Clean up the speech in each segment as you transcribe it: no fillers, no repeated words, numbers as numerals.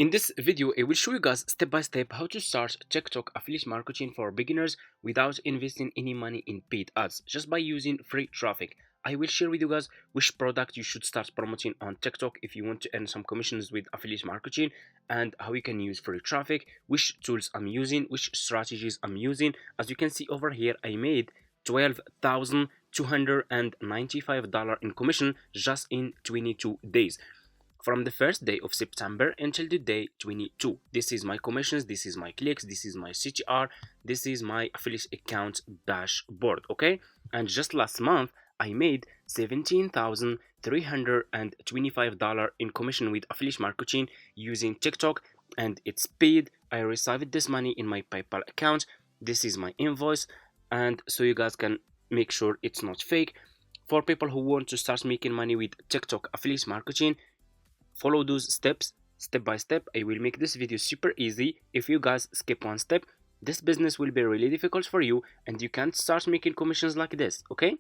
In this video, I will show you guys step by step how to start TikTok affiliate marketing for beginners without investing any money in paid ads, just by using free traffic. I will share with you guys which product you should start promoting on TikTok if you want to earn some commissions with affiliate marketing, and how you can use free traffic, which tools I'm using, which strategies I'm using. As you can see over here, I made $12,295 in commission just in 22 days from the first day of September until the day 22. This is my commissions, this is my clicks, this is my CTR, this is my affiliate account dashboard, okay? And just last month, I made $17,325 in commission with affiliate marketing using TikTok, and it's paid. I received this money in my PayPal account. This is my invoice, and so you guys can make sure it's not fake. For people who want to start making money with TikTok affiliate marketing, follow those steps step by step. I will make this video super easy. If you guys skip one step, this business will be really difficult for you and you can't start making commissions like this, okay?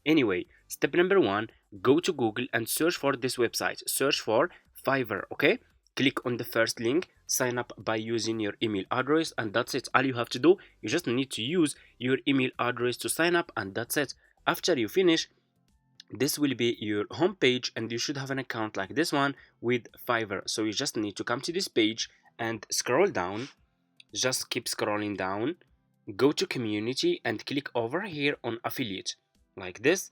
Anyway, step number one, go to Google and search for this website. Search for Fiverr, okay? Click on the first link, sign up by using your email address, and that's it. All you have to do, you just need to use your email address to sign up, and that's it. After you finish, this will be your home page and you should have an account like this one with Fiverr. So you just need to come to this page and scroll down. Just keep scrolling down, go to community and click over here on affiliate like this.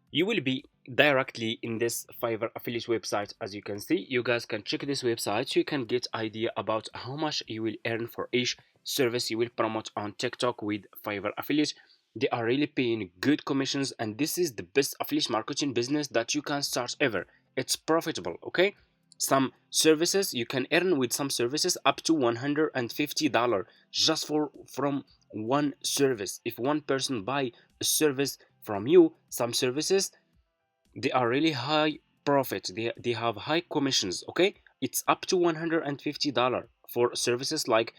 You will be directly in this Fiverr affiliate website. As you can see, you guys can check this website so you can get idea about how much you will earn for each service you will promote on TikTok with Fiverr affiliate. They are really paying good commissions, and this is the best affiliate marketing business that you can start ever. It's profitable, okay? Some services you can earn with some services up to $150 just from one service. If one person buy a service from you, some services, they are really high profit. They have high commissions, okay? It's up to $150 for services like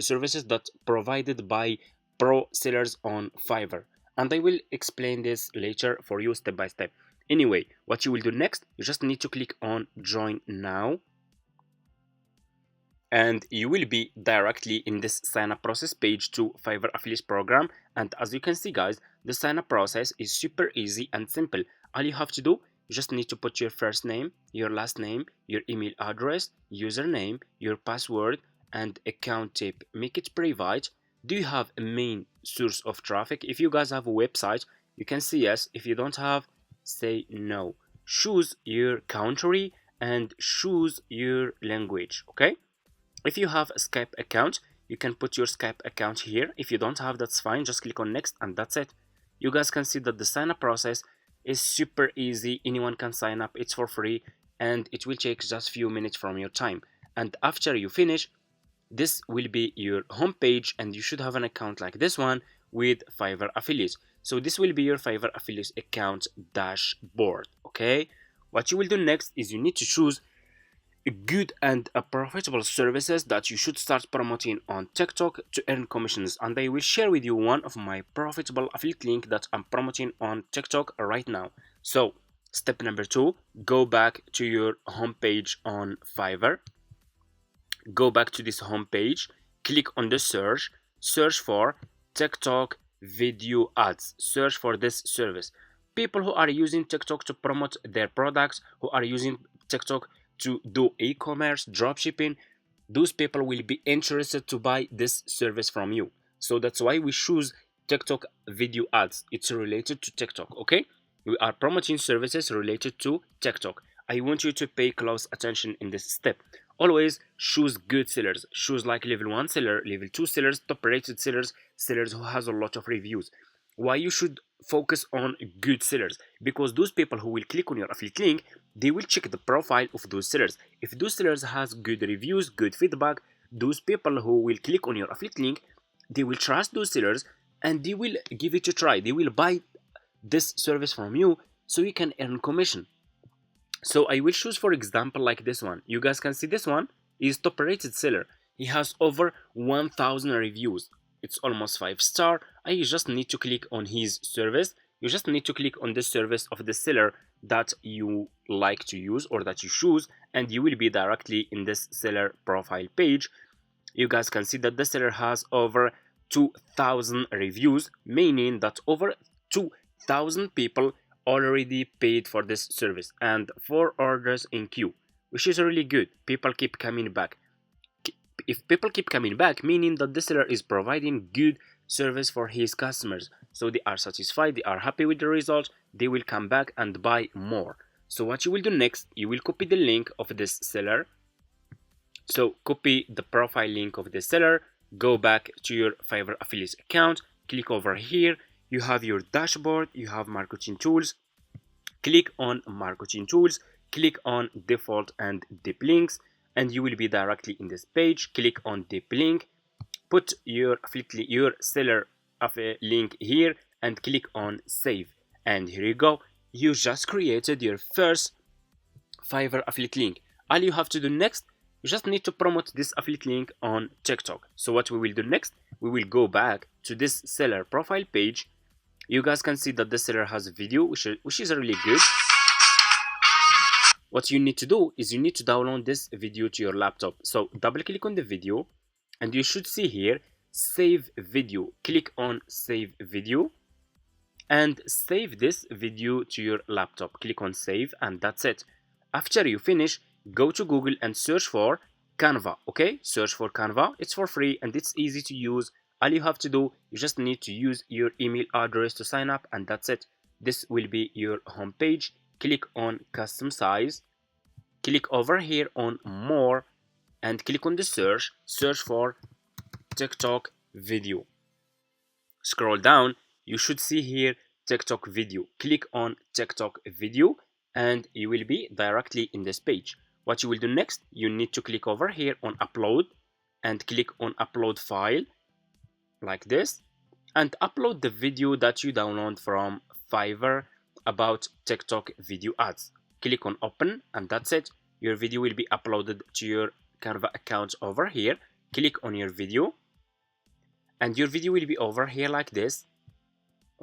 services that provided by pro sellers on Fiverr, and I will explain this later for you step by step. Anyway, what you will do next, you just need to click on join now, and you will be directly in this sign up process page to Fiverr affiliate program. And as you can see guys, the sign up process is super easy and simple. All you have to do, you just need to put your first name, your last name, your email address, username, your password, and account type. Make it private. Do you have a main source of traffic? If you guys have a website, you can say yes. If you don't have, say no. Choose your country and choose your language, okay? If you have a Skype account, you can put your Skype account here. If you don't have, that's fine. Just click on next and that's it. You guys can see that the sign up process is super easy. Anyone can sign up. It's for free and it will take just few minutes from your time. And after you finish, this will be your home page and you should have an account like this one with Fiverr affiliate. So this will be your Fiverr affiliate account dashboard, okay? What you will do next is you need to choose a good and a profitable services that you should start promoting on TikTok to earn commissions, and I will share with you one of my profitable affiliate link that I'm promoting on TikTok right now. So step number two, go back to your home page on Fiverr. Go back to this home page, click on the search for TikTok video ads. Search for this service. People who are using TikTok to promote their products, who are using TikTok to do e-commerce, dropshipping, those people will be interested to buy this service from you. So that's why we choose TikTok video ads. It's related to TikTok, okay? We are promoting services related to TikTok. I want you to pay close attention in this step. Always choose good sellers. Choose like level 1 seller, level 2 sellers, top rated sellers, sellers who has a lot of reviews. Why you should focus on good sellers? Because those people who will click on your affiliate link, they will check the profile of those sellers. If those sellers has good reviews, good feedback, those people who will click on your affiliate link, they will trust those sellers and they will give it a try. They will buy this service from you so you can earn commission. So I will choose, for example, like this one. You guys can see this one is top rated seller. He has over 1000 reviews. It's almost 5 star. I just need to click on his service. You just need to click on the service of the seller that you like to use or that you choose, and you will be directly in this seller profile page. You guys can see that the seller has over 2,000 reviews, meaning that over 2,000 people already paid for this service and 4 orders in queue, which is really good. People keep coming back. If people keep coming back, meaning that the seller is providing good service for his customers, so they are satisfied, they are happy with the result, they will come back and buy more. So what you will do next, you will copy the link of this seller. So copy the profile link of the seller, go back to your Fiverr affiliate account, click over here, you have your dashboard, you have marketing tools, click on marketing tools, click on default and deep links, and you will be directly in this page. Click on deep link, put your seller link here and click on save, and here you go, you just created your first Fiverr affiliate link. All you have to do next, you just need to promote this affiliate link on TikTok. So what we will do next, we will go back to this seller profile page. You guys can see that the seller has a video which is really good. What you need to do is you need to download this video to your laptop. So double click on the video and you should see here save video. Click on save video and save this video to your laptop. Click on save and that's it. After you finish, go to Google and search for Canva. Okay, search for Canva. It's for free and it's easy to use. All you have to do, you just need to use your email address to sign up and that's it. This will be your home page. Click on custom size, click over here on more and click on the search for TikTok video. Scroll down, you should see here TikTok video. Click on TikTok video and you will be directly in this page. What you will do next, you need to click over here on upload and click on upload file like this and upload the video that you download from Fiverr about TikTok video ads. Click on open and that's it. Your video will be uploaded to your Canva account over here. Click on your video and your video will be over here like this.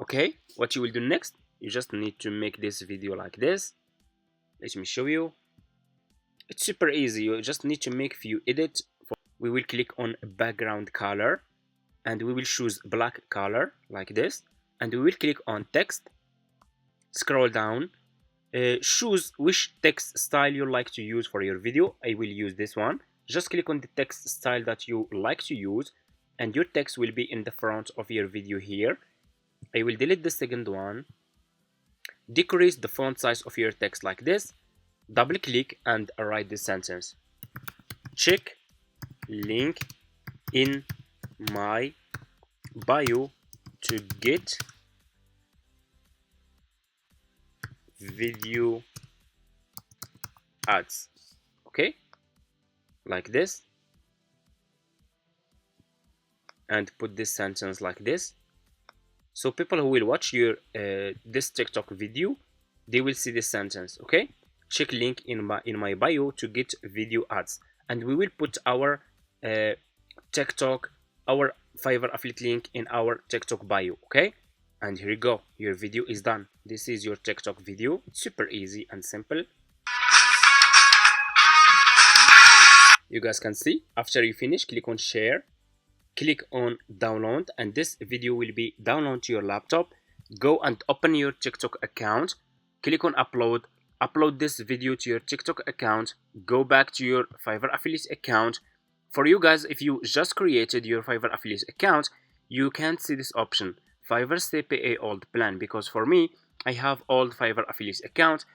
Okay, what you will do next, you just need to make this video like this. Let me show you. It's super easy. You just need to make few edits. We will click on background color and we will choose black color like this and we will click on text. Scroll down, choose which text style you like to use for your video. I will use this one. Just click on the text style that you like to use and your text will be in the front of your video here. I will delete the second one. Decrease the font size of your text like this. Double click and write this sentence. Check link in my bio to get video ads. Okay, like this, and put this sentence like this. So people who will watch your this TikTok video, they will see this sentence. Okay, check link in my bio to get video ads, and we will put our TikTok, our Fiverr affiliate link in our TikTok bio. Okay, and here you go, your video is done. This is your TikTok video. It's super easy and simple. You guys can see, after you finish, click on share, click on download, and this video will be downloaded to your laptop. Go and open your TikTok account, click on upload, upload this video to your TikTok account, go back to your Fiverr affiliate account. For you guys, if you just created your Fiverr affiliate account, you can't see this option, Fiverr CPA old plan, because for me, I have old Fiverr affiliate account.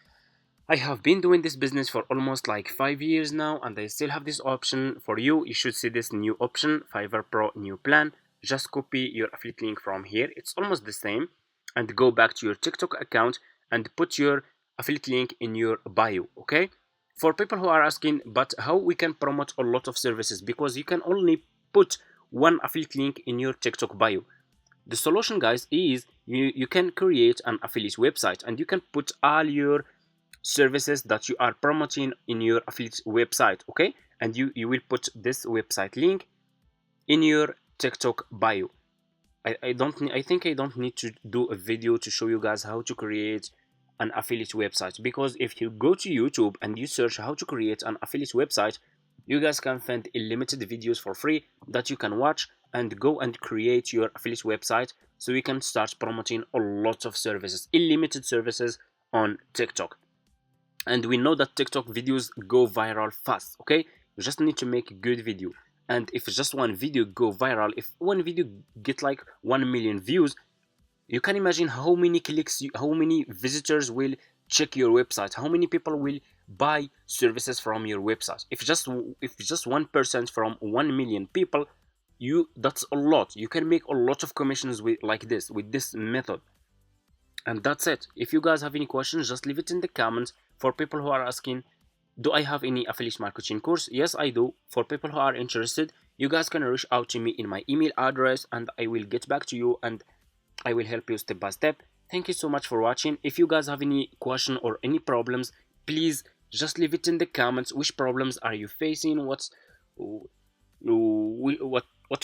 I have been doing this business for almost like 5 years now, and I still have this option. For you, you should see this new option, Fiverr Pro new plan. Just copy your affiliate link from here. It's almost the same, and go back to your TikTok account and put your affiliate link in your bio. Okay, for people who are asking, but how we can promote a lot of services, because you can only put one affiliate link in your TikTok bio. The solution, guys, is you can create an affiliate website and you can put all your services that you are promoting in your affiliate website. Okay, and you will put this website link in your TikTok bio. I think I don't need to do a video to show you guys how to create an affiliate website, because if you go to YouTube and you search how to create an affiliate website, you guys can find unlimited videos for free that you can watch and go and create your affiliate website, so you can start promoting a lot of services, unlimited services on TikTok. And we know that TikTok videos go viral fast. Okay, you just need to make a good video, and if just one video go viral, if one video get like 1 million views, you can imagine how many clicks how many visitors will check your website, how many people will buy services from your website. If just 1% from 1 million people, you that's a lot. You can make a lot of commissions with like this, with this method. And that's it. If you guys have any questions, just leave it in the comments. For people who are asking, do I have any affiliate marketing course? Yes, I do. For people who are interested, you guys can reach out to me in my email address, and I will get back to you and I will help you step by step. Thank you so much for watching. If you guys have any question or any problems, please just leave it in the comments. Which problems are you facing? What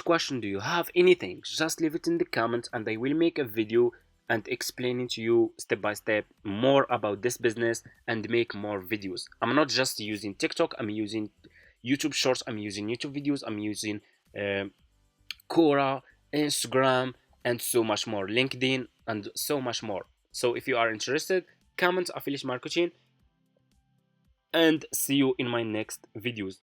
question do you have? Anything, just leave it in the comments and I will make a video and explaining to you step by step more about this business and make more videos. I'm not just using TikTok, I'm using YouTube shorts, I'm using YouTube videos, I'm using uh, Quora, Instagram, and so much more, LinkedIn, and so much more. So if you are interested, comment affiliate marketing, and see you in my next videos.